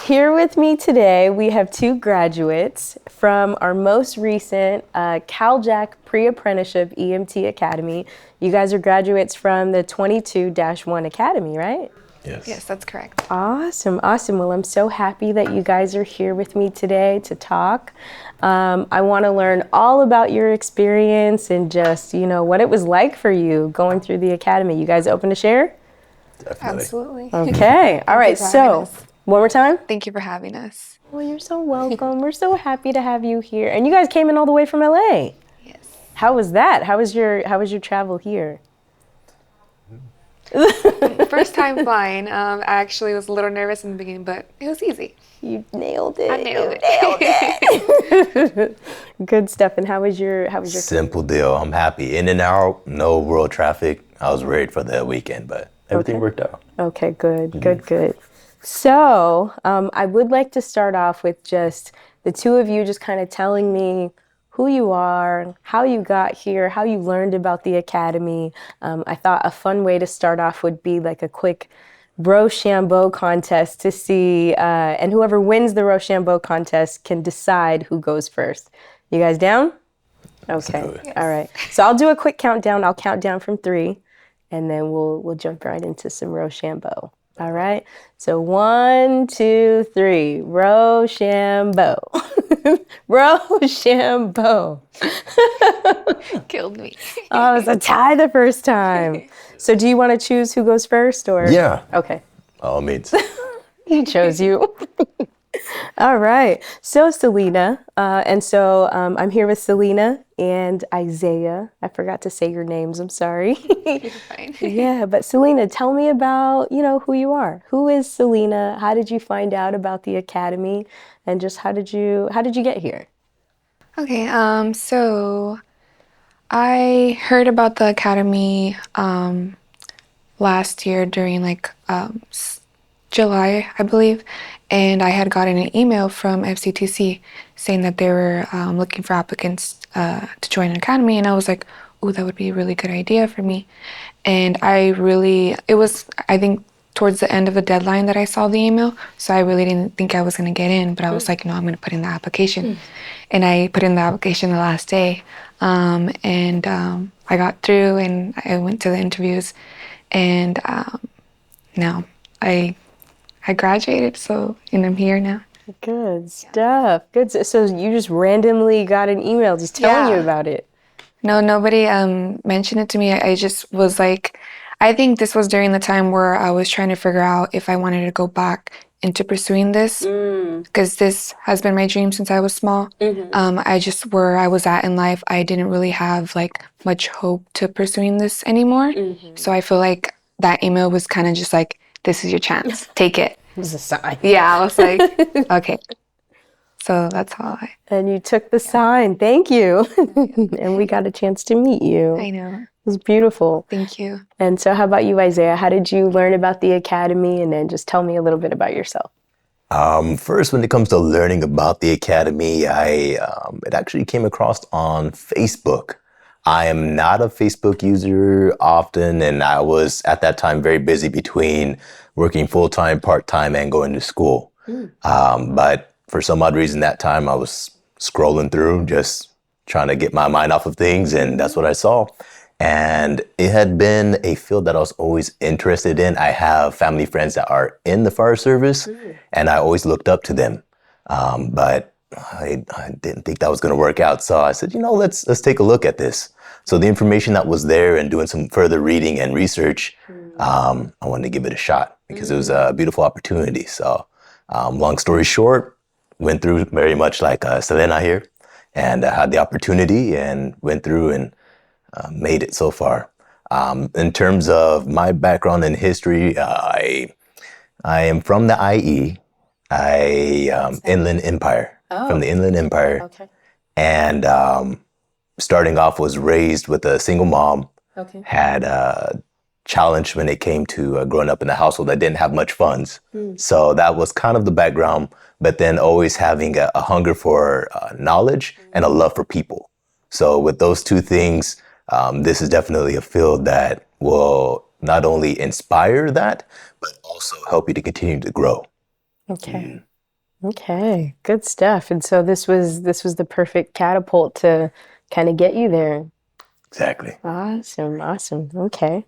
here with me today, we have two graduates from our most recent Cal-JAC Pre-Apprenticeship EMT Academy. You guys are graduates from the 22-1 Academy, right? Yes, that's correct. Awesome. Well, I'm so happy that you guys are here with me today to talk. I want to learn all about your experience and just, what it was like for you going through the academy. You guys open to share? Definitely. Absolutely. Okay. All right. So, one more time. Thank you for having us. Well, you're so welcome. We're so happy to have you here. And you guys came in all the way from LA. Yes. How was that? How was your travel here? First time flying. I actually was a little nervous in the beginning, but it was easy. You nailed it. I nailed it. Good stuff. And how was your Simple deal. I'm happy. In and out, no road traffic. I was worried for the weekend, but everything worked out. Okay, good. Good. So I would like to start off with just the two of you just kind of telling me who you are, how you got here, how you learned about the academy. I thought a fun way to start off would be like a quick Rochambeau contest to see, and whoever wins the Rochambeau contest can decide who goes first. You guys down? Okay, yes. All right. So I'll do a quick countdown. I'll count down from 3, and then we'll jump right into some Rochambeau. All right. So 1, 2, 3. Rochambeau. Rochambeau. Killed me. Oh, it was a tie the first time. So do you want to choose who goes first, or? Yeah. Okay. All means. He chose you. All right. So Selena, I'm here with Selena and Isaiah. I forgot to say your names. I'm sorry. You're fine. Yeah, but Selena, tell me about, who you are. Who is Selena? How did you find out about the academy? And just how did you get here? Okay, so I heard about the academy last year during July, I believe, and I had gotten an email from FCTC saying that they were looking for applicants to join an academy, and I was like, "Ooh, that would be a really good idea for me." And I think towards the end of the deadline that I saw the email, so I really didn't think I was going to get in, but I was like, "No, I'm going to put in the application," and I put in the application the last day, and I got through, and I went to the interviews, and now I graduated, and I'm here now. Good stuff. Good. So you just randomly got an email just telling you about it? No, nobody mentioned it to me. I just was like, I think this was during the time where I was trying to figure out if I wanted to go back into pursuing this, because this has been my dream since I was small. Where I was at in life, I didn't really have much hope to pursuing this anymore. So I feel like that email was kind of just like, this is your chance. Take it. It was a sign. Yeah, I was like, okay. So that's how And you took the sign. Thank you. And we got a chance to meet you. I know. It was beautiful. Thank you. And so how about you, Isaiah? How did you learn about the academy? And then just tell me a little bit about yourself. First, when it comes to learning about the academy, it actually came across on Facebook. I am not a Facebook user often, and I was at that time very busy between working full-time, part-time, and going to school. But for some odd reason that time I was scrolling through, just trying to get my mind off of things, and that's what I saw. And it had been a field that I was always interested in. I have family friends that are in the fire service, and I always looked up to them. But I didn't think that was going to work out. So I said, let's take a look at this. So the information that was there and doing some further reading and research, I wanted to give it a shot because it was a beautiful opportunity. So long story short, went through very much like Selena here, and had the opportunity and went through and made it so far. In terms of my background in history, I am from the IE, Inland Empire, from the Inland Empire. Okay. And starting off was raised with a single mom, had a challenge when it came to growing up in a household that didn't have much funds. So that was kind of the background, but then always having a hunger for knowledge and a love for people. So with those two things, this is definitely a field that will not only inspire that, but also help you to continue to grow. Okay. Okay, good stuff. And so this was the perfect catapult to kind of get you there. Exactly. Awesome, awesome. Okay.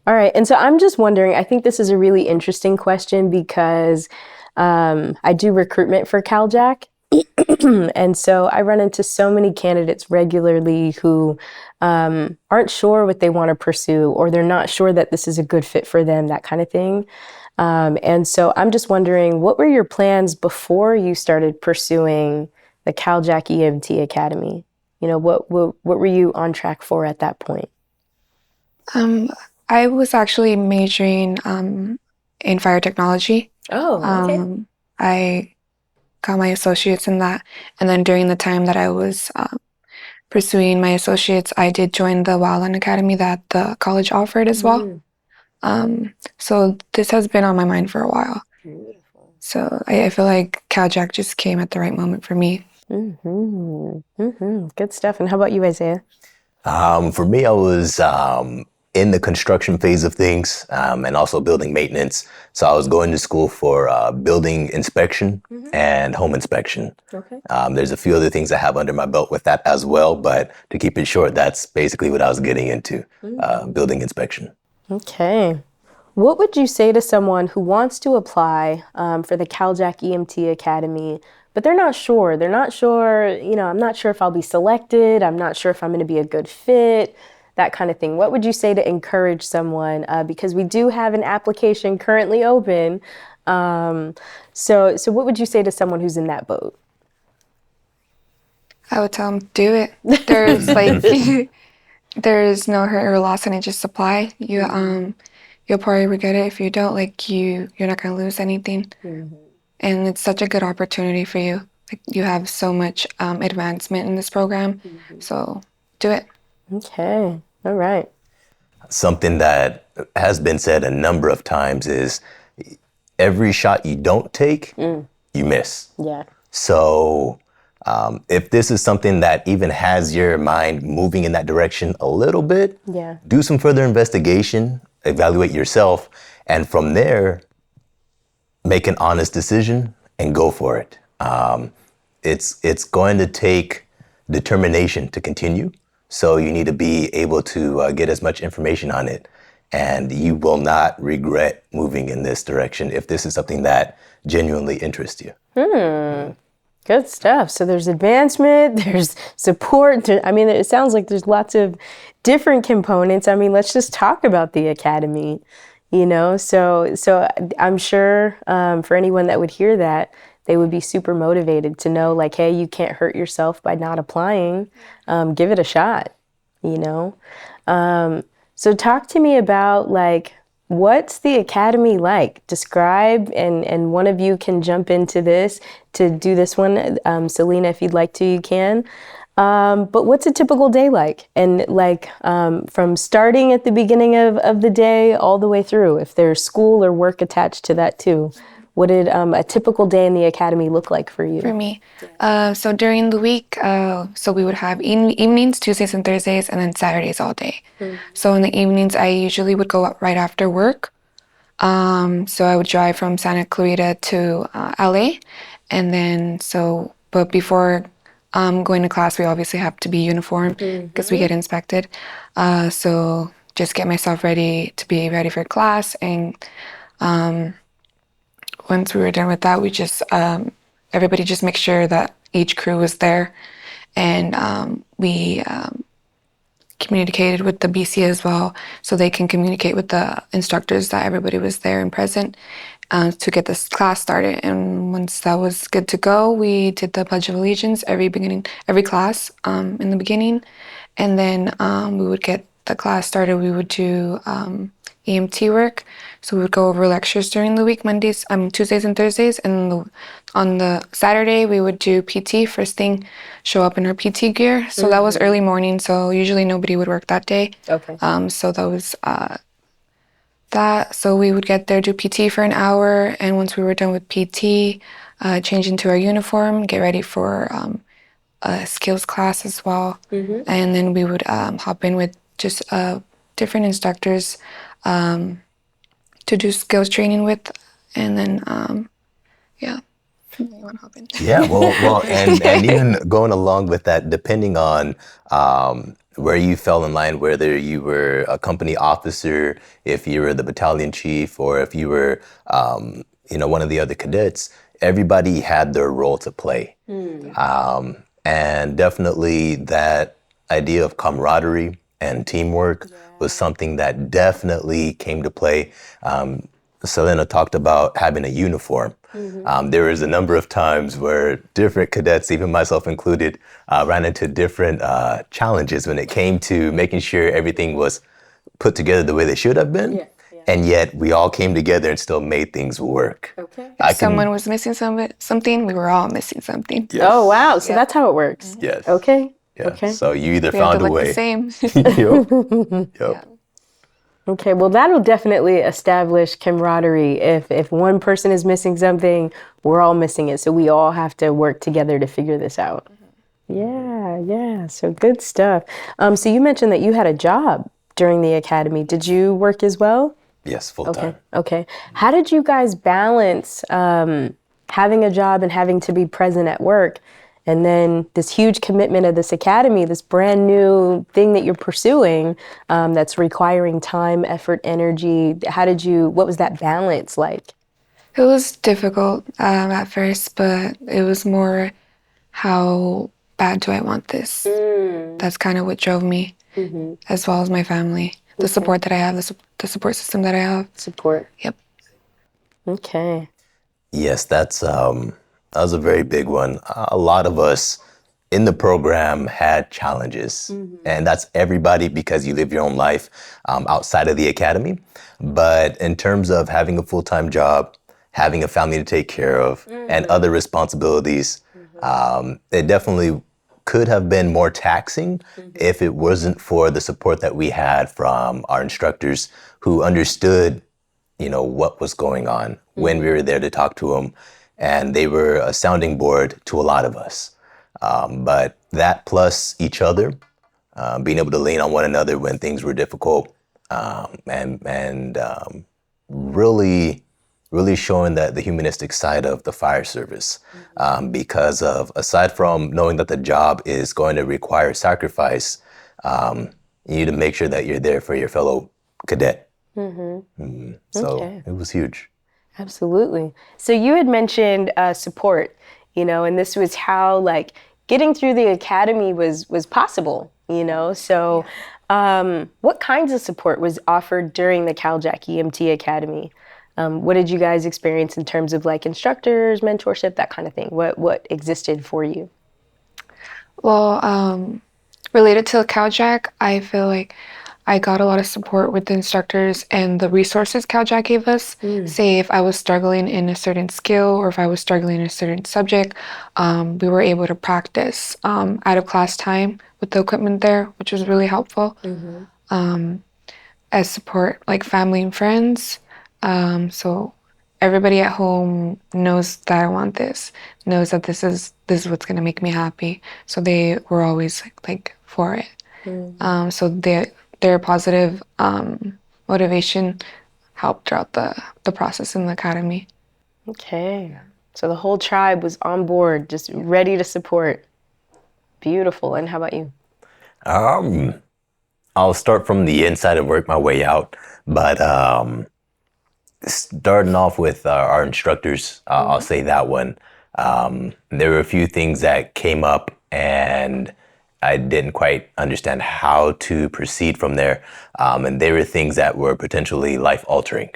All right. And so I'm just wondering, I think this is a really interesting question because I do recruitment for Cal-JAC. And so I run into so many candidates regularly who aren't sure what they want to pursue, or they're not sure that this is a good fit for them, that kind of thing. And so I'm just wondering, what were your plans before you started pursuing the Cal-JAC EMT Academy? You know, what were you on track for at that point? I was actually majoring in fire technology. Oh, okay. I got my associates in that, and then during the time that I was pursuing my associates, I did join the Wildland Academy that the college offered as well. So this has been on my mind for a while. Beautiful. So I feel like Cal-JAC just came at the right moment for me. Good stuff. And how about you, Isaiah? For me, I was in the construction phase of things and also building maintenance. So I was going to school for building inspection and home inspection. Okay. There's a few other things I have under my belt with that as well, but to keep it short, that's basically what I was getting into, building inspection. Okay. What would you say to someone who wants to apply for the Cal-JAC EMT Academy, but they're not sure? They're not sure, you know, I'm not sure if I'll be selected. I'm not sure if I'm going to be a good fit, that kind of thing. What would you say to encourage someone? Because we do have an application currently open. So what would you say to someone who's in that boat? I would tell them, do it. There's like, there's no hurt or loss in it. Just apply. You'll probably regret it if you don't. Like you're not gonna lose anything. And it's such a good opportunity for you. Like you have so much advancement in this program. So do it. Okay. All right. Something that has been said a number of times is every shot you don't take, you miss. Yeah. So if this is something that even has your mind moving in that direction a little bit, Yeah. do some further investigation, evaluate yourself, and from there, make an honest decision and go for it. It's going to take determination to continue, so you need to be able to get as much information on it, and you will not regret moving in this direction if this is something that genuinely interests you. Good stuff. So there's advancement, there's support. I mean, it sounds like there's lots of different components. I mean, let's just talk about the academy, you know? So I'm sure for anyone that would hear that, they would be super motivated to know, like, hey, you can't hurt yourself by not applying. Give it a shot, you know? So talk to me about, like, what's the academy like? Describe, and one of you can jump into this to do this one. Selena, if you'd like to, you can. But what's a typical day like? And like from starting at the beginning of the day all the way through, if there's school or work attached to that too. What did a typical day in the academy look like for you? For me, so during the week, so we would have evenings, Tuesdays and Thursdays, and then Saturdays all day. So in the evenings, I usually would go up right after work. So I would drive from Santa Clarita to LA, and then but before going to class, we obviously have to be uniformed because we get inspected. So just get myself ready to be ready for class, and once we were done with that, we just everybody just make sure that each crew was there, and we communicated with the BC as well, so they can communicate with the instructors that everybody was there and present to get this class started. And once that was good to go, we did the Pledge of Allegiance every class in the beginning, and then we would get the class started. We would do EMT work. So we would go over lectures during the week, Tuesdays and Thursdays, and on the Saturday we would do PT. First thing, show up in our PT gear. So that was early morning, so usually nobody would work that day. Okay. So that was that. So we would get there, do PT for an hour, and once we were done with PT, change into our uniform, get ready for a skills class as well, and then we would hop in with just different instructors to do skills training with, and then yeah. You want to hop in? Yeah, and even going along with that, depending on where you fell in line, whether you were a company officer, if you were the battalion chief, or if you were, one of the other cadets, everybody had their role to play. And definitely that idea of camaraderie and teamwork was something that definitely came to play. Selena talked about having a uniform. There was a number of times where different cadets, even myself included, ran into different challenges when it came to making sure everything was put together the way they should have been. And yet we all came together and still made things work. Okay. If someone was missing something, we were all missing something. Yes. Oh, wow. So that's how it works. Yes. Okay. Yeah. Okay. So you either We have found to a look way. the same. Yep. Yeah. Okay, well, that'll definitely establish camaraderie. If one person is missing something, we're all missing it. So we all have to work together to figure this out. Yeah. So good stuff. So you mentioned that you had a job during the academy. Did you work as well? Yes, full time. Okay. How did you guys balance having a job and having to be present at work? And then this huge commitment of this academy, this brand new thing that you're pursuing, that's requiring time, effort, energy. What was that balance like? It was difficult at first, but it was more how bad do I want this? That's kind of what drove me, as well as my family. The support that I have, the support system that I have. Support. Yep. Okay. Yes, that was a very big one. A lot of us in the program had challenges, and that's everybody because you live your own life outside of the academy. But in terms of having a full-time job, having a family to take care of, and other responsibilities, it definitely could have been more taxing if it wasn't for the support that we had from our instructors who understood, what was going on when we were there to talk to them. And they were a sounding board to a lot of us. But that plus each other, being able to lean on one another when things were difficult, and really showing that the humanistic side of the fire service, because of, aside from knowing that the job is going to require sacrifice, you need to make sure that you're there for your fellow cadet. So it was huge. Absolutely. So you had mentioned support, and this was how getting through the academy was possible, So what kinds of support was offered during the Cal-JAC EMT Academy? What did you guys experience in terms of instructors, mentorship, that kind of thing? What existed for you? Well, related to Cal-JAC, I feel like I got a lot of support with the instructors and the resources Cal-JAC gave us. Say if I was struggling in a certain skill or if I was struggling in a certain subject, we were able to practice out of class time with the equipment there, which was really helpful. As support, like family and friends. So everybody at home knows that I want this, knows that this is what's gonna make me happy. So they were always like for it. So their positive motivation helped throughout the process in the academy. Okay. So the whole tribe was on board, just ready to support. Beautiful. And how about you? I'll start from the inside and work my way out. But starting off with our instructors, I'll say that one. There were a few things that came up and I didn't quite understand how to proceed from there. And they were things that were potentially life-altering.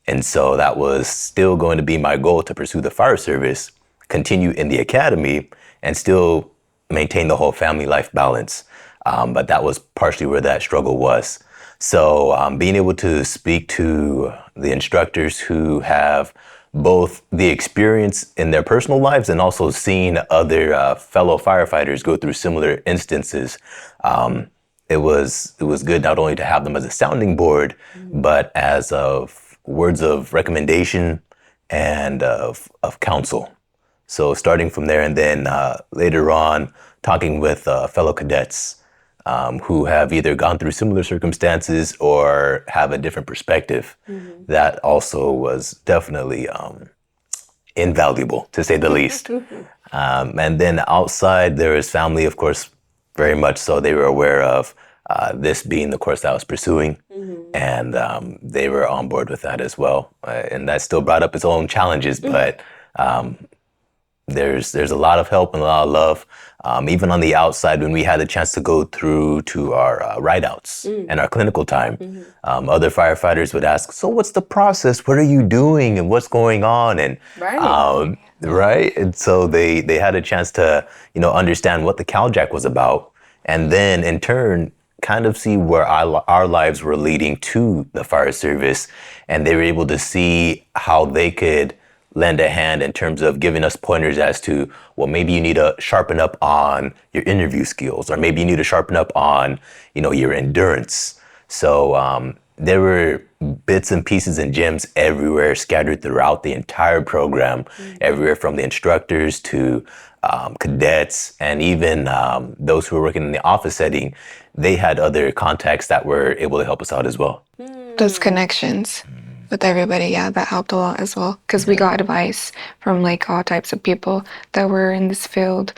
And so that was still going to be my goal, to pursue the fire service, continue in the academy, and still maintain the whole family life balance. But that was partially where that struggle was. So being able to speak to the instructors who have both the experience in their personal lives and also seeing other fellow firefighters go through similar instances, it was good not only to have them as a sounding board, but as of words of recommendation and of counsel. So starting from there, and then later on talking with fellow cadets who have either gone through similar circumstances or have a different perspective. That also was definitely invaluable, to say the least. And then outside, there is family, of course, very much so. They were aware of this being the course that I was pursuing, and they were on board with that as well. And that still brought up its own challenges, but there's a lot of help and a lot of love. Even on the outside, when we had the chance to go through to our ride-outs and our clinical time, other firefighters would ask, "So what's the process? What are you doing? And what's going on?" And right. And so they had a chance to, understand what the Cal-JAC was about, and then in turn, kind of see where our lives were leading to the fire service. And they were able to see how they could lend a hand in terms of giving us pointers as to, well, maybe you need to sharpen up on your interview skills, or maybe you need to sharpen up on, your endurance. So there were bits and pieces and gems everywhere scattered throughout the entire program, everywhere from the instructors to cadets, and even those who were working in the office setting. They had other contacts that were able to help us out as well. Those connections with everybody, yeah, that helped a lot as well, because we got advice from like all types of people that were in this field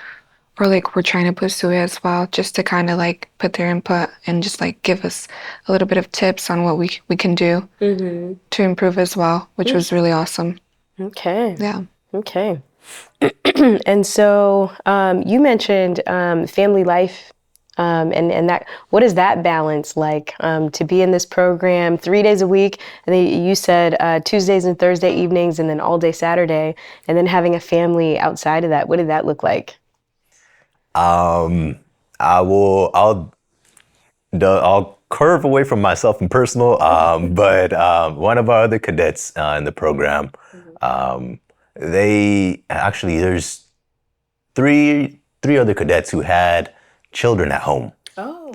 or like were trying to pursue it as well, just to kind of like put their input and just like give us a little bit of tips on what we can do to improve as well, which was really awesome. Okay. Yeah. Okay. And so you mentioned family life. And that, what is that balance like to be in this program 3 days a week? And then you said Tuesdays and Thursday evenings, and then all day Saturday, and then having a family outside of that. What did that look like? I'll curve away from myself and personal, but one of our other cadets in the program, there's three other cadets who had children at home.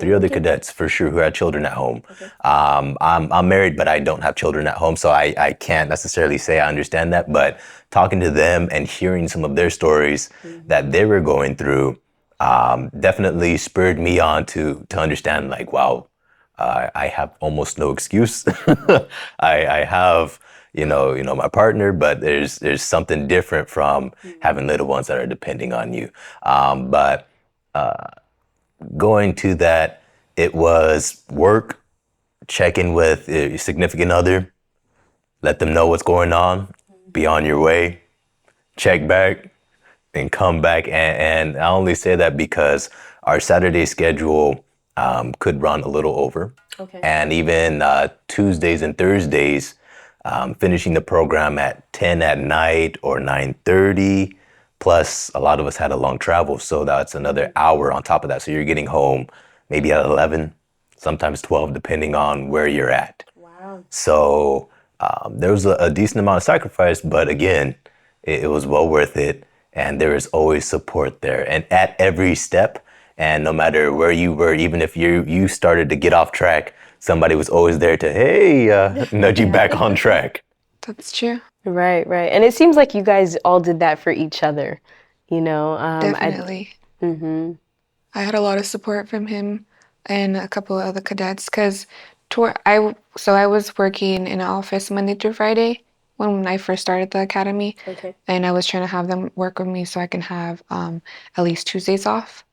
Three other cadets for sure who had children at home. Okay. I'm married, but I don't have children at home, so I can't necessarily say I understand that. But talking to them and hearing some of their stories that they were going through definitely spurred me on to understand, like, wow, I have almost no excuse. I have my partner, but there's something different from having little ones that are depending on you. But going to that, it was work, check in with a significant other, let them know what's going on, be on your way, check back, and come back. And I only say that because our Saturday schedule could run a little over. Okay. And even Tuesdays and Thursdays, finishing the program at 10 at night or 9:30. Plus, a lot of us had a long travel, so that's another hour on top of that. So you're getting home maybe at 11, sometimes 12, depending on where you're at. Wow. So there was a decent amount of sacrifice, but again, it was well worth it. And there is always support there. And at every step, and no matter where you were, even if you started to get off track, somebody was always there to, nudge you back on track. That's true. Right. And it seems like you guys all did that for each other, Definitely. I had a lot of support from him and a couple of other cadets, because I was working in an office Monday through Friday when I first started the academy. Okay. And I was trying to have them work with me so I can have at least Tuesdays off.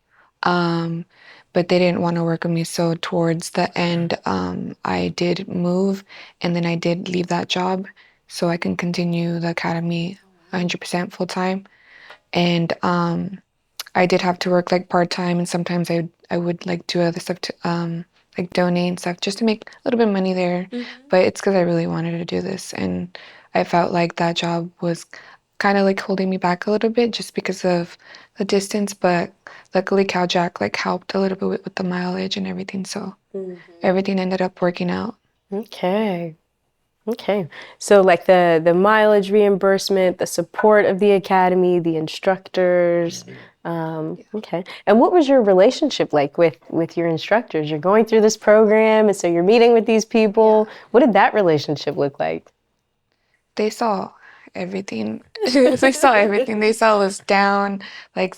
But they didn't want to work with me. So towards the end, I did move, and then I did leave that job so I can continue the academy 100% full time. And I did have to work like part-time, and sometimes I would like do other stuff to like donate and stuff just to make a little bit of money there. But it's because I really wanted to do this, and I felt like that job was kind of like holding me back a little bit just because of the distance. But luckily Cal-JAC like helped a little bit with the mileage and everything, so everything ended up working out. Okay. So like the mileage reimbursement, the support of the academy, the instructors. Okay. And what was your relationship like with your instructors? You're going through this program, and so you're meeting with these people. What did that relationship look like? They saw everything. They saw everything. They saw us down, like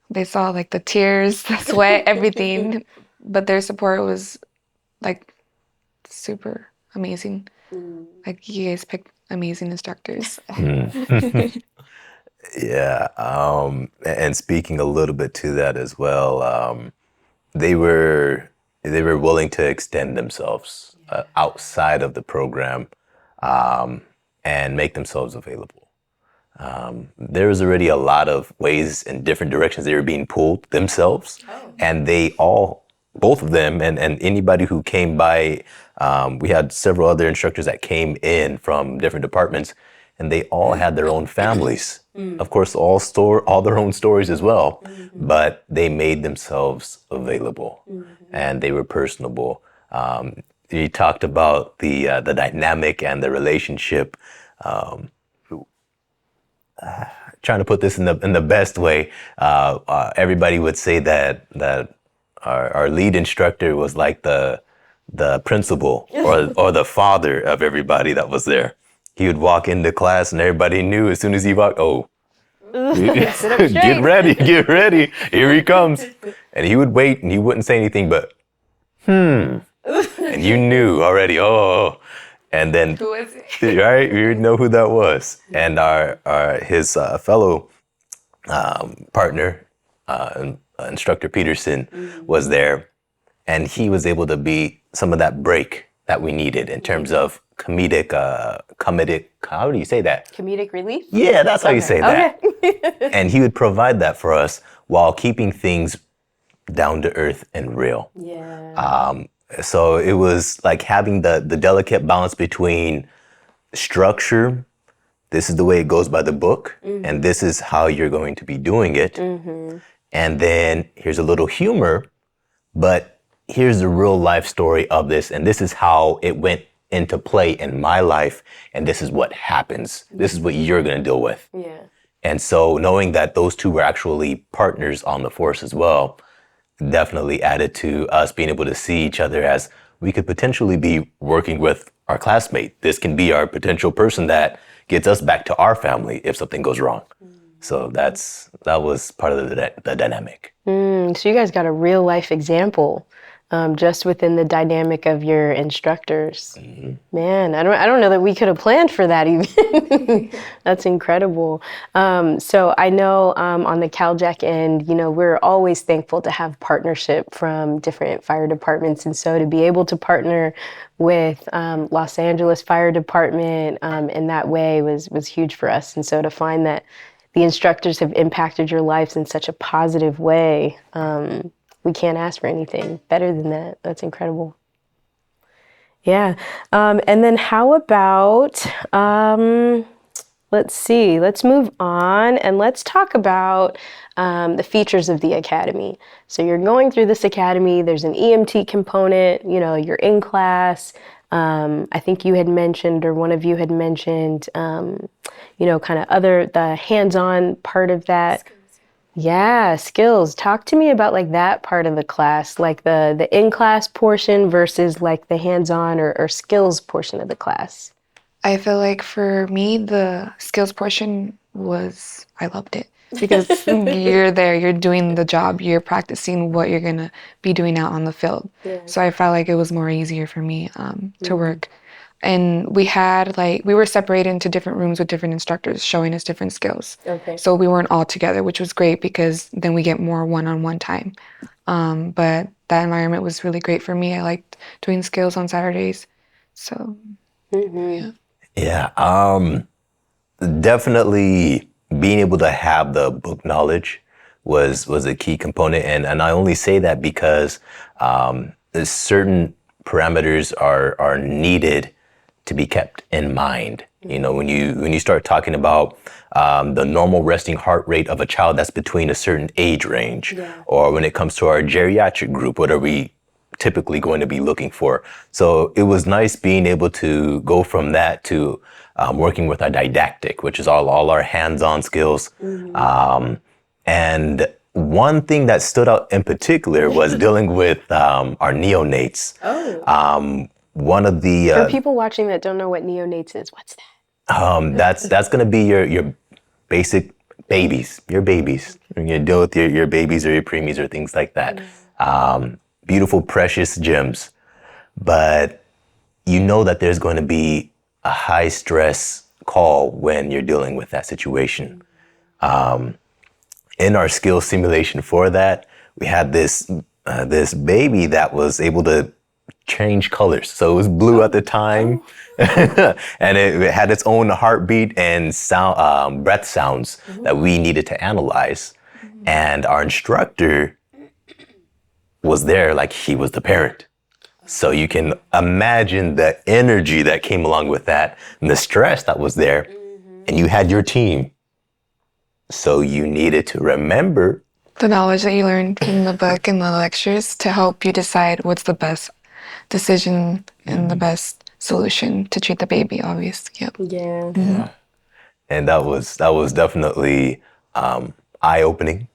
they saw like the tears, the sweat, everything. But their support was like super amazing. Like you guys amazing instructors. Yeah, and speaking a little bit to that as well, they were willing to extend themselves outside of the program and make themselves available. There was already a lot of ways in different directions they were being pulled themselves, and both of them, and anybody who came by, we had several other instructors that came in from different departments, and they all had their own families. Of course, all their own stories as well, but they made themselves available, and they were personable. You talked about the dynamic and the relationship. Trying to put this in the best way, everybody would say that our lead instructor was like the principal or the father of everybody that was there. He would walk into class and everybody knew as soon as he walked, oh, get ready, here he comes. And he would wait and he wouldn't say anything but, and you knew already, oh. And then, Who was it? right, you would know who that was. And his fellow partner, instructor Peterson, was there. And he was able to be some of that break that we needed in terms of comedic, how do you say that? Comedic relief? Yeah, that's how you say that. Okay. And he would provide that for us while keeping things down to earth and real. Yeah. So it was like having the delicate balance between structure, this is the way it goes by the book, and this is how you're going to be doing it. And then here's a little humor, but here's the real life story of this, and this is how it went into play in my life, and this is what happens. This is what you're going to deal with. Yeah. And so knowing that those two were actually partners on the force as well, definitely added to us being able to see each other as we could potentially be working with our classmate. This can be our potential person that gets us back to our family if something goes wrong. So that was part of the dynamic. So you guys got a real life example just within the dynamic of your instructors. Man, I don't know that we could have planned for that even. That's incredible. So I know on the Cal-JAC end, we're always thankful to have partnership from different fire departments. And so to be able to partner with Los Angeles Fire Department in that way was huge for us. And so to find that the instructors have impacted your lives in such a positive way, we can't ask for anything better than that. That's incredible. Yeah. And then how about, let's move on and let's talk about the features of the academy. So you're going through this academy, there's an EMT component, you're in class. I think you had mentioned, or one of you had mentioned, kind of the hands-on part of that. Yeah, skills. Talk to me about like that part of the class, like the in-class portion versus like the hands-on or skills portion of the class. I feel like for me, the skills portion I loved it because you're there, you're doing the job, you're practicing what you're going to be doing out on the field. Yeah. So I felt like it was more easier for me to work. And we were separated into different rooms with different instructors showing us different skills. Okay. So we weren't all together, which was great because then we get more one-on-one time. But that environment was really great for me. I liked doing skills on Saturdays. So, yeah. Yeah, definitely being able to have the book knowledge was a key component. And I only say that because certain parameters are needed to be kept in mind. When you start talking about the normal resting heart rate of a child that's between a certain age range, or when it comes to our geriatric group, what are we typically going to be looking for? So it was nice being able to go from that to working with our didactic, which is all our hands-on skills. And one thing that stood out in particular was dealing with our neonates. One of the for people watching that don't know what neonates is, what's that? That's going to be your basic babies, your babies. You're going to deal with your babies or your preemies or things like that. Beautiful, precious gems, but that there's going to be a high stress call when you're dealing with that situation. In our skill simulation for that, we had this baby that was able to change colors. So it was blue at the time, and it had its own heartbeat and sound, breath sounds that we needed to analyze. And our instructor was there like he was the parent. So you can imagine the energy that came along with that and the stress that was there. And you had your team. So you needed to remember The knowledge that you learned from the book and the lectures to help you decide what's the best decision and the best solution to treat the baby, obviously. Yep. Yeah. and that was definitely eye-opening.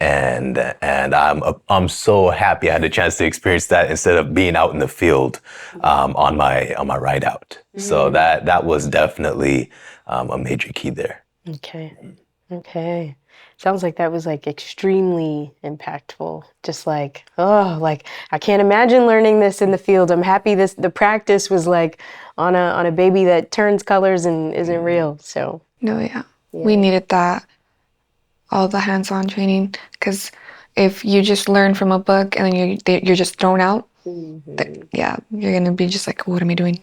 And I'm so happy I had a chance to experience that instead of being out in the field on my ride out. So that was definitely a major key there. Okay. Sounds like that was like extremely impactful. Just like, like I can't imagine learning this in the field. I'm happy the practice was like on a baby that turns colors and isn't real. So No, yeah. We needed that, all the hands-on training, because if you just learn from a book and then you're just thrown out, you're gonna be just like, what am I doing?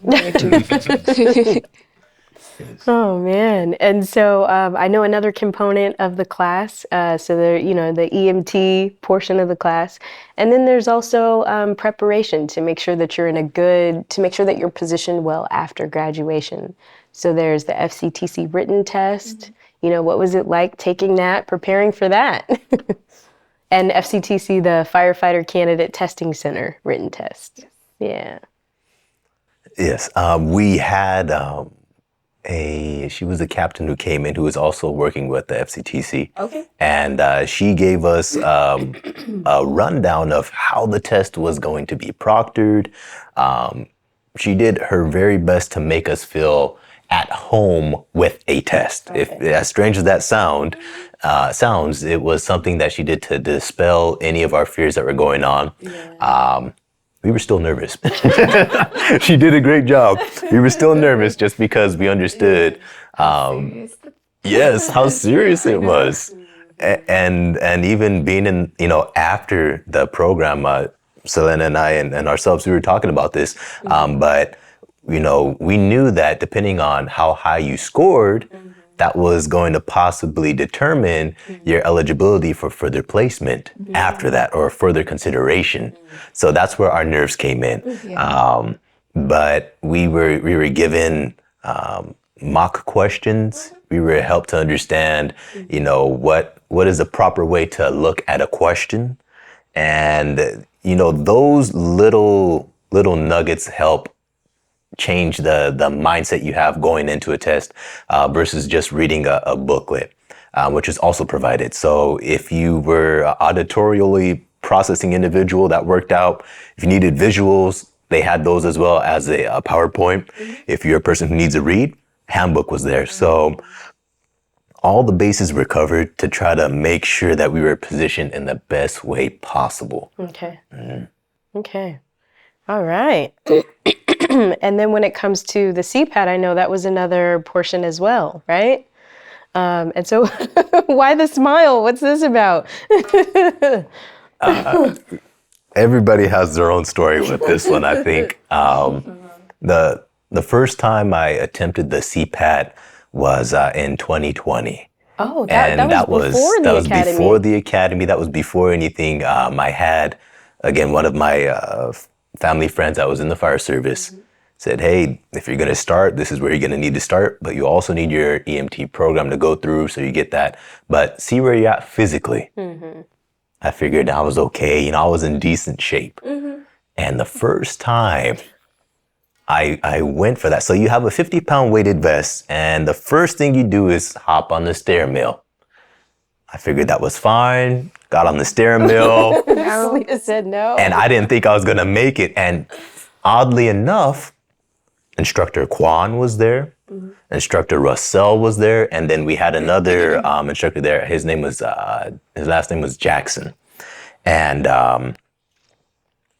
Oh man. And so I know another component of the class, so there, the EMT portion of the class. And then there's also preparation to make sure that to make sure that you're positioned well after graduation. So there's the FCTC written test. What was it like taking that, preparing for that? And FCTC, the Firefighter Candidate Testing Center written test. Yeah. Yes, we had she was a captain who came in who was also working with the FCTC. Okay. And she gave us a rundown of how the test was going to be proctored. She did her very best to make us feel at home with a test. Okay. If as strange as that sounds, it was something that she did to dispel any of our fears that were going on. Yeah. We were still nervous. She did a great job. We were still nervous just because we understood, yes, how serious it was. And even being in, after the program, Selena and I and ourselves, we were talking about this, but we knew that depending on how high you scored, that was going to possibly determine your eligibility for further placement after that or further consideration. So that's where our nerves came in. But we were given mock questions. We were helped to understand, what is the proper way to look at a question. And, those little nuggets help change the mindset you have going into a test versus just reading a booklet, which is also provided. So if you were auditorially processing individual, that worked out. If you needed visuals, they had those as well as a PowerPoint. If you're a person who needs a read, handbook was there. So all the bases were covered to try to make sure that we were positioned in the best way possible. Okay. Okay. All right. And then when it comes to the CPAT, I know that was another portion as well, right? And so why the smile? What's this about? Everybody has their own story with this one, I think. The first time I attempted the CPAT was in 2020. Oh, that was before the academy. That was before the academy. That was before anything. I had, again, one of my family friends that was in the fire service said, hey, if you're going to start, this is where you're going to need to start, but you also need your EMT program to go through, so you get that. But see where you're at physically. I figured I was okay. I was in decent shape. And the first time I went for that. So you have a 50-pound weighted vest, and the first thing you do is hop on the stair mill. I figured that was fine. Got on the stair mill. Selena said no. And I didn't think I was going to make it. And oddly enough, Instructor Kwan was there. Instructor Russell was there. And then we had another instructor there. His last name was Jackson. And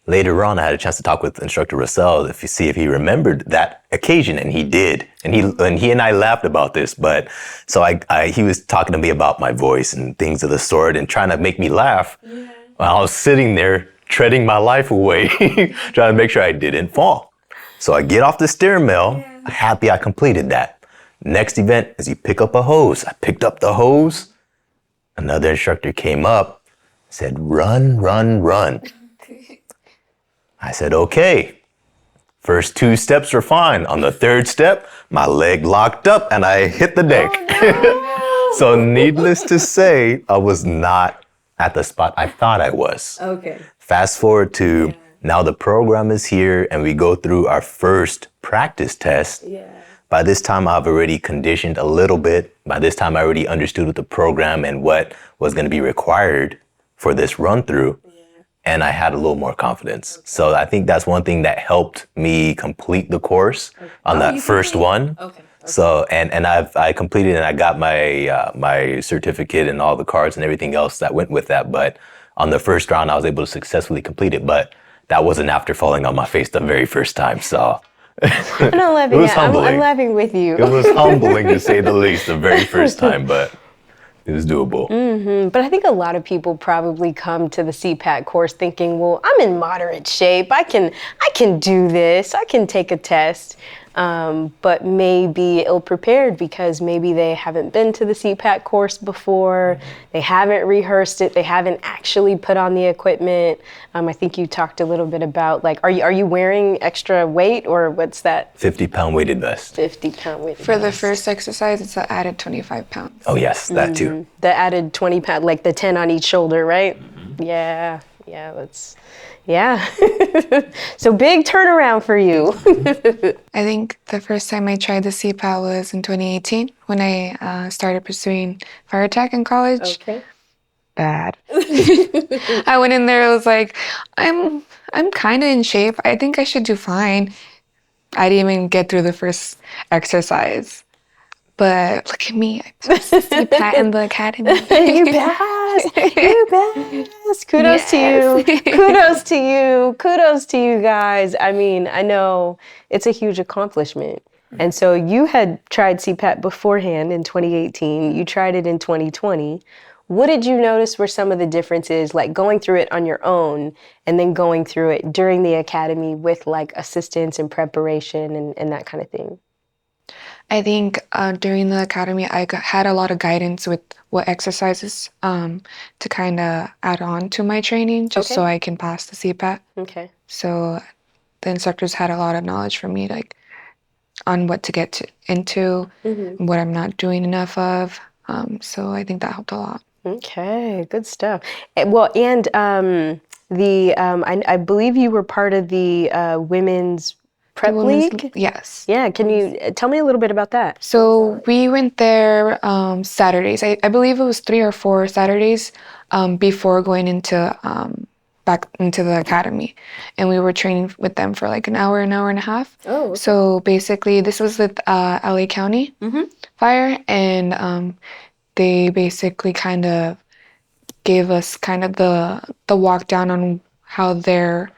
later on, I had a chance to talk with Instructor Russell if he remembered that occasion, and he did. And he and I laughed about this, but so he was talking to me about my voice and things of the sort and trying to make me laugh. Yeah. While I was sitting there treading my life away, trying to make sure I didn't fall. So I get off the steering wheel, happy I completed that. Next event is you pick up a hose. I picked up the hose. Another instructor came up, said, run, run, run. I said, okay. First 2 steps were fine. On the 3rd step, my leg locked up and I hit the deck. Oh, no. So needless to say, I was not at the spot I thought I was. Okay. Fast forward to now the program is here and we go through our first practice test. Yeah. By this time, I've already conditioned a little bit. By this time, I already understood the program and what was going to be required for this run through. And I had a little more confidence. Okay. So I think that's one thing that helped me complete the course on that first one. Okay. So and I completed and I got my my certificate and all the cards and everything else that went with that. But on the first round, I was able to successfully complete it. But that wasn't after falling on my face the very first time. So I'm not laughing. I'm laughing with you. It was humbling to say the least the very first time, but it was doable. Mm-hmm. But I think a lot of people probably come to the CPAT course thinking, well, I'm in moderate shape. I can do this. I can take a test. But maybe ill-prepared because maybe they haven't been to the CPAT course before. They haven't rehearsed it. They haven't actually put on the equipment. I think you talked a little bit about, like, are you wearing extra weight or what's that? 50-pound weighted vest. 50-pound weighted For vest. the first exercise, it's an added 25 pounds. Oh, yes, that too. The added 20 pound, like the 10 on each shoulder, right? Mm-hmm. Yeah, that's... Yeah. So big turnaround for you. I think the first time I tried the CPAT was in 2018 when I started pursuing fire tech in college. Okay. Bad. I went in there, I was like, I'm kind of in shape. I think I should do fine. I didn't even get through the first exercise. But look at me, I passed the CPAT in the academy. You passed. Kudos to you. Kudos to you. Kudos to you guys. I mean, I know it's a huge accomplishment. And so you had tried CPAT beforehand in 2018. You tried it in 2020. What did you notice were some of the differences, like going through it on your own and then going through it during the academy with like assistance and preparation and that kind of thing? I think during the academy, I had a lot of guidance with what exercises to kind of add on to my training, just so I can pass the CPAT. Okay. So the instructors had a lot of knowledge from me, like on what to get into, what I'm not doing enough of. So I think that helped a lot. Okay, good stuff. Well, and I believe you were part of the women's prep league? Yes. Yeah, can you tell me a little bit about that? So we went there Saturdays. I believe it was 3 or 4 Saturdays before going into back into the academy. And we were training with them for like an hour and a half. Oh, okay. So basically this was with LA County Fire, and they basically kind of gave us kind of the walk down on how their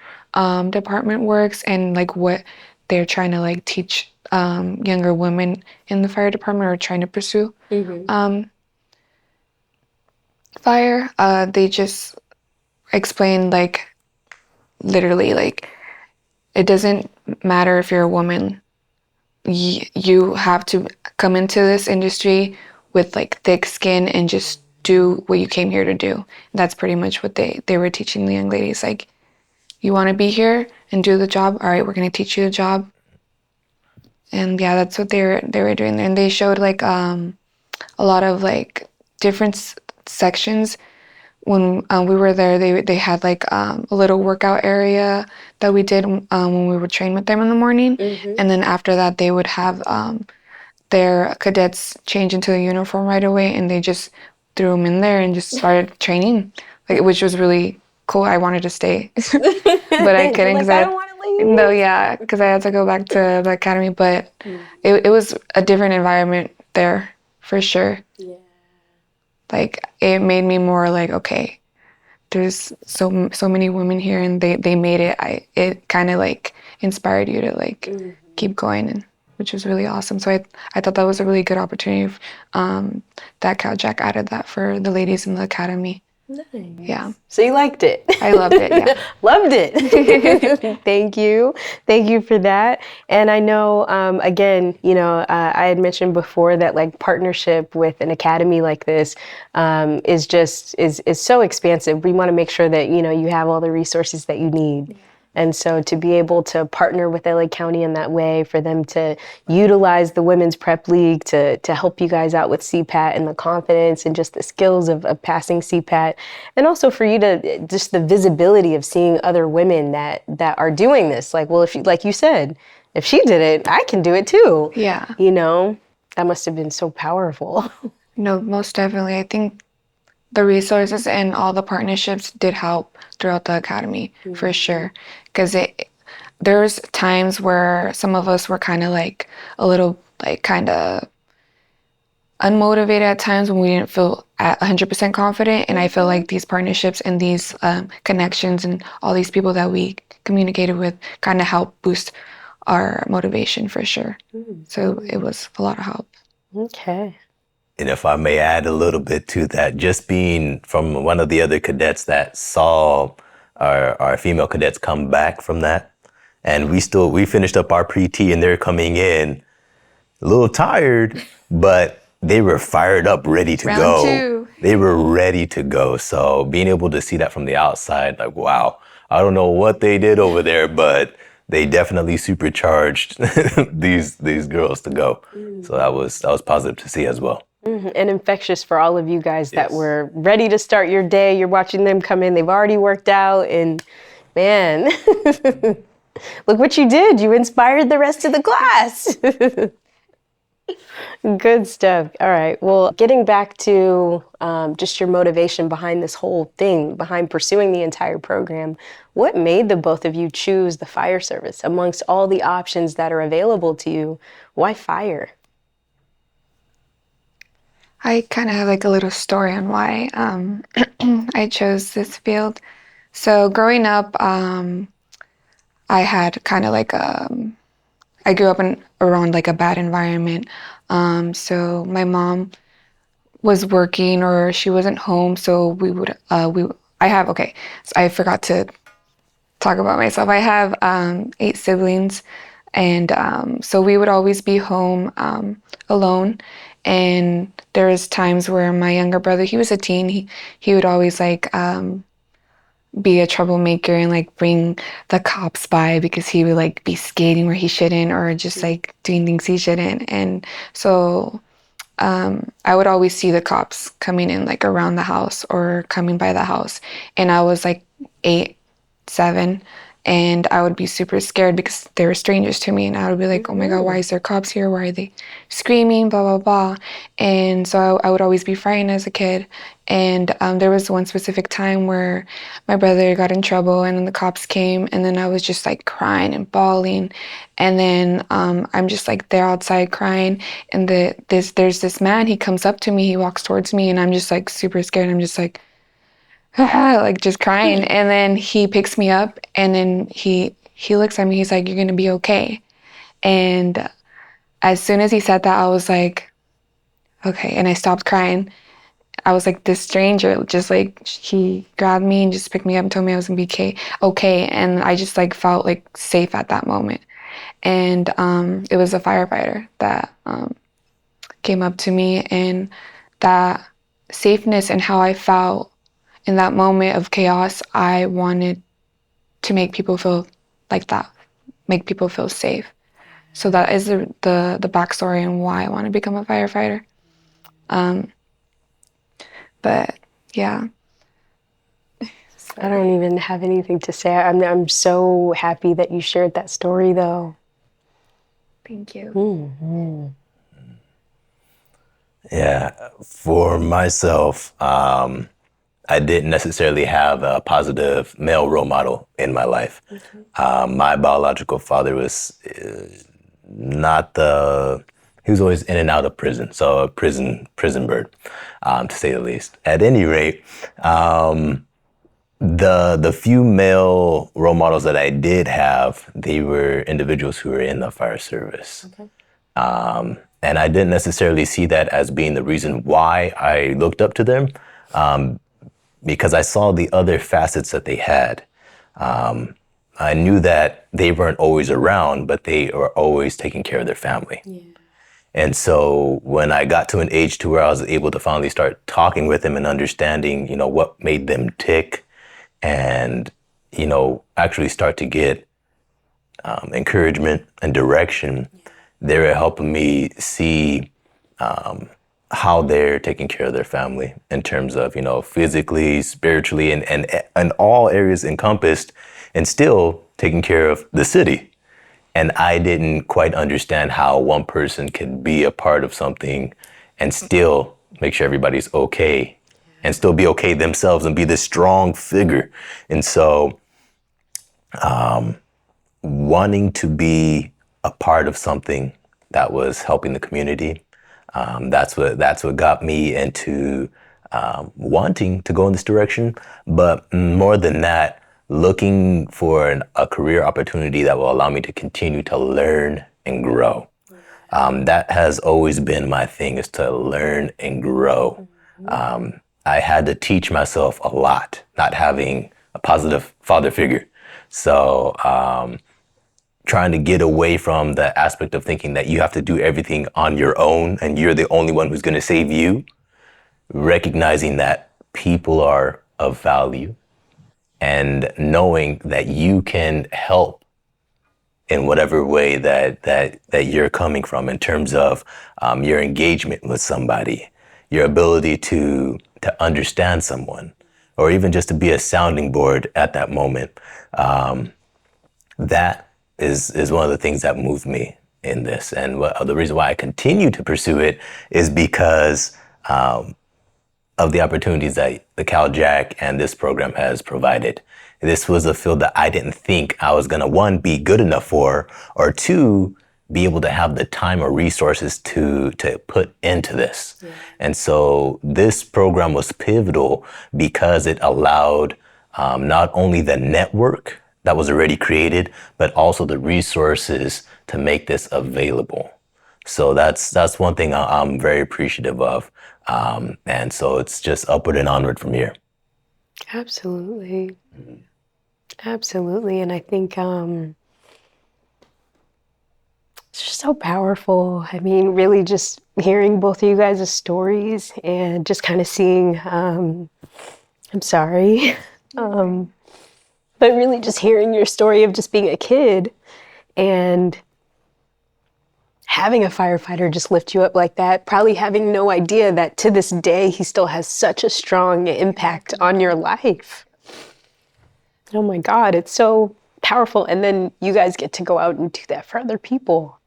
department works and like what they're trying to like teach younger women in the fire department or trying to pursue fire. They just explained like literally like it doesn't matter if you're a woman. You have to come into this industry with like thick skin and just do what you came here to do. That's pretty much what they were teaching the young ladies. Like, you want to be here and do the job? All right, we're going to teach you the job. And yeah, that's what they were doing there. And they showed like a lot of like different sections. When we were there, they had like a little workout area that we did when we would train with them in the morning. And then after that, they would have their cadets change into the uniform right away, and they just threw them in there and just started training, like, which was really cool. I wanted to stay, but I couldn't because I don't want to leave. No, yeah, because I had to go back to the academy. But it was a different environment there for sure. Yeah, like it made me more like, okay, there's so many women here, and they made it. It kind of like inspired you to like keep going, and which was really awesome. So I thought that was a really good opportunity. That Cal-JAC added that for the ladies in the academy. Nice. Yeah. So you liked it? I loved it, yeah. Loved it. Thank you. Thank you for that. And I know, again, you know, I had mentioned before that like partnership with an academy like this is so expansive. We want to make sure that, you know, you have all the resources that you need. And so to be able to partner with LA County in that way, for them to utilize the Women's Prep League to help you guys out with CPAT and the confidence and just the skills of passing CPAT, and also for you to just the visibility of seeing other women that are doing this. Like, well, if you, like you said, if she did it, I can do it too. Yeah. You know, that must have been so powerful. No, most definitely. I think the resources and all the partnerships did help throughout the academy for sure. Because there's times where some of us were kind of like a little like kind of unmotivated at times when we didn't feel at 100% confident. And I feel like these partnerships and these connections and all these people that we communicated with kind of help boost our motivation for sure. So it was a lot of help. Okay. And if I may add a little bit to that, just being from one of the other cadets that saw our female cadets come back from that, and we finished up our pre-T and they're coming in a little tired, but they were fired up, ready to Round go. two. They were ready to go. So being able to see that from the outside, like, wow, I don't know what they did over there, but they definitely supercharged these girls to go. So that was positive to see as well. And infectious for all of you guys that were ready to start your day. You're watching them come in. They've already worked out, and man, look what you did. You inspired the rest of the class. Good stuff. All right. Well, getting back to just your motivation behind this whole thing, behind pursuing the entire program, what made the both of you choose the fire service amongst all the options that are available to you? Why fire? I kind of have like a little story on why I chose this field. So growing up, I had kind of like I grew up around like a bad environment. So my mom was working or she wasn't home, so so I forgot to talk about myself. I have 8 siblings, and so we would always be home alone. And there was times where my younger brother, he was a teen, he would always like be a troublemaker and like bring the cops by because he would like be skating where he shouldn't or just like doing things he shouldn't. And so I would always see the cops coming in like around the house or coming by the house. And I was like 8, 7, and I would be super scared because they were strangers to me. And I would be like, oh my God, why is there cops here? Why are they screaming, blah, blah, blah. And so I would always be frightened as a kid. And there was one specific time where my brother got in trouble and then the cops came, and then I was just like crying and bawling. And then I'm just like there outside crying, and there's this man, he comes up to me, he walks towards me, and I'm just like super scared. I'm just like, like just crying. And then he picks me up, and then he looks at me, he's like, you're gonna be okay. And as soon as he said that, I was like, okay. And I stopped crying. I was like, this stranger just like, he grabbed me and just picked me up and told me I was gonna be okay. And I just like felt like safe at that moment. And it was a firefighter that came up to me, and that safeness and how I felt in that moment of chaos, I wanted to make people feel like that, make people feel safe. So that is the backstory and why I want to become a firefighter. But yeah. I don't even have anything to say. I'm so happy that you shared that story, though. Thank you. Mm-hmm. Yeah, for myself, I didn't necessarily have a positive male role model in my life. My biological father was he was always in and out of prison, so a prison bird, to say the least. At any rate, The few male role models that I did have, they were individuals who were in the fire service. Okay. And I didn't necessarily see that as being the reason why I looked up to them, because I saw the other facets that they had. I knew that they weren't always around, but they were always taking care of their family. Yeah. And so when I got to an age to where I was able to finally start talking with them and understanding, what made them tick, and, actually start to get encouragement and direction, they were helping me see how they're taking care of their family in terms of, physically, spiritually, and all areas encompassed, and still taking care of the city. And I didn't quite understand how one person could be a part of something and still make sure everybody's okay, and still be okay themselves and be this strong figure. And so wanting to be a part of something that was helping the community, that's what got me into wanting to go in this direction. But more than that, looking for a career opportunity that will allow me to continue to learn and grow. That has always been my thing, is to learn and grow. I had to teach myself a lot, not having a positive father figure. So trying to get away from the aspect of thinking that you have to do everything on your own and you're the only one who's going to save you, recognizing that people are of value and knowing that you can help in whatever way that you're coming from, in terms of your engagement with somebody, your ability to understand someone, or even just to be a sounding board at that moment. That is one of the things that moved me in this. And the reason why I continue to pursue it is because of the opportunities that the Cal-JAC and this program has provided. This was a field that I didn't think I was gonna, one, be good enough for, or two, be able to have the time or resources to put into this. Yeah. And so this program was pivotal because it allowed not only the network that was already created, but also the resources to make this available. So that's one thing I'm very appreciative of. And so it's just upward and onward from here. Absolutely. Mm-hmm. Absolutely. And I think it's just so powerful. I mean, really just hearing both of you guys' stories and just kind of seeing, I'm sorry, but really just hearing your story of just being a kid and having a firefighter just lift you up like that, probably having no idea that to this day he still has such a strong impact on your life. Oh my God, it's so powerful. And then you guys get to go out and do that for other people.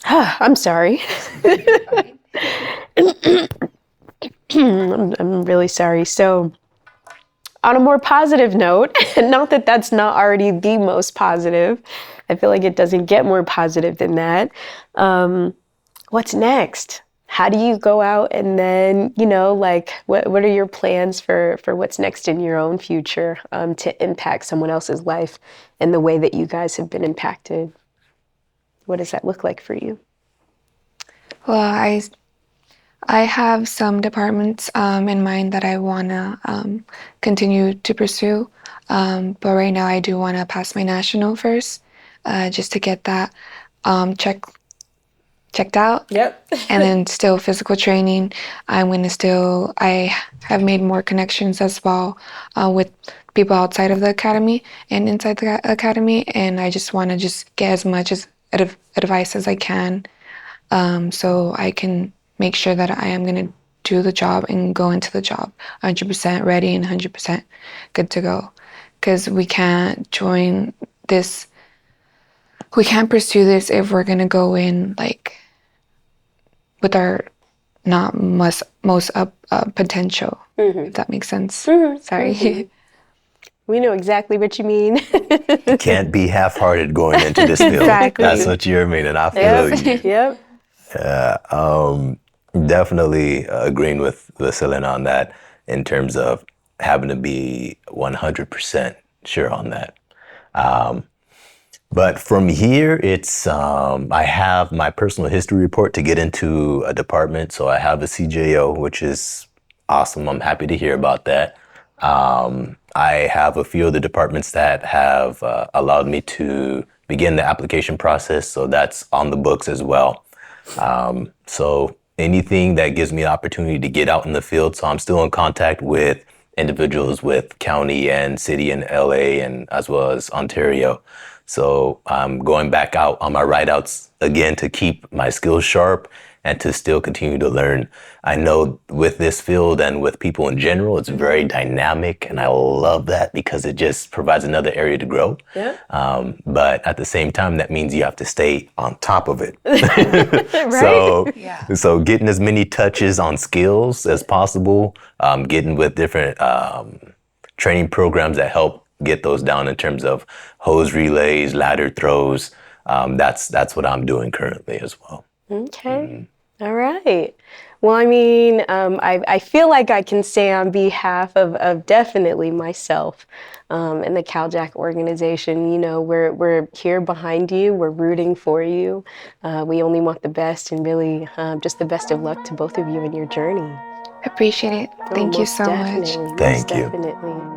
I'm sorry. I'm really sorry. So on a more positive note, and not that that's not already the most positive, I feel like it doesn't get more positive than that. What's next? How do you go out and then, what are your plans for what's next in your own future to impact someone else's life in the way that you guys have been impacted? What does that look like for you? Well, I have some departments in mind that I want to continue to pursue. But right now I do want to pass my national first, just to get that checked out. Yep. And then still physical training. I have made more connections as well with people outside of the academy and inside the academy. And I just want to just get as much advice as I can, so I can make sure that I am going to do the job and go into the job 100% ready and 100% good to go. Because we can't join this, we can't pursue this if we're going to go in with our not most up potential, if that makes sense. Mm-hmm. Sorry. Mm-hmm. We know exactly what you mean. You can't be half-hearted going into this field. Exactly. That's what you're meaning. I feel you. Yep. Yeah. Definitely agreeing with Selena on that, in terms of having to be 100% sure on that. But from here, it's I have my personal history report to get into a department. So I have a CJO, which is awesome. I'm happy to hear about that. I have a few of the departments that have allowed me to begin the application process. So that's on the books as well. So anything that gives me the opportunity to get out in the field. So I'm still in contact with individuals with county and city in LA and as well as Ontario. So I'm going back out on my ride outs again to keep my skills sharp and to still continue to learn. I know with this field and with people in general, it's very dynamic, and I love that because it just provides another area to grow. Yeah. But at the same time, that means you have to stay on top of it. Right? So getting as many touches on skills as possible, getting with different training programs that help get those down in terms of hose relays, ladder throws. That's what I'm doing currently as well. Okay. All right. Well, I mean, I feel like I can say on behalf of definitely myself and the Cal-JAC organization, you know, we're here behind you. We're rooting for you. We only want the best, and really just the best of luck to both of you in your journey. Appreciate it. Thank you Most so much. definitely. Most Thank you. definitely.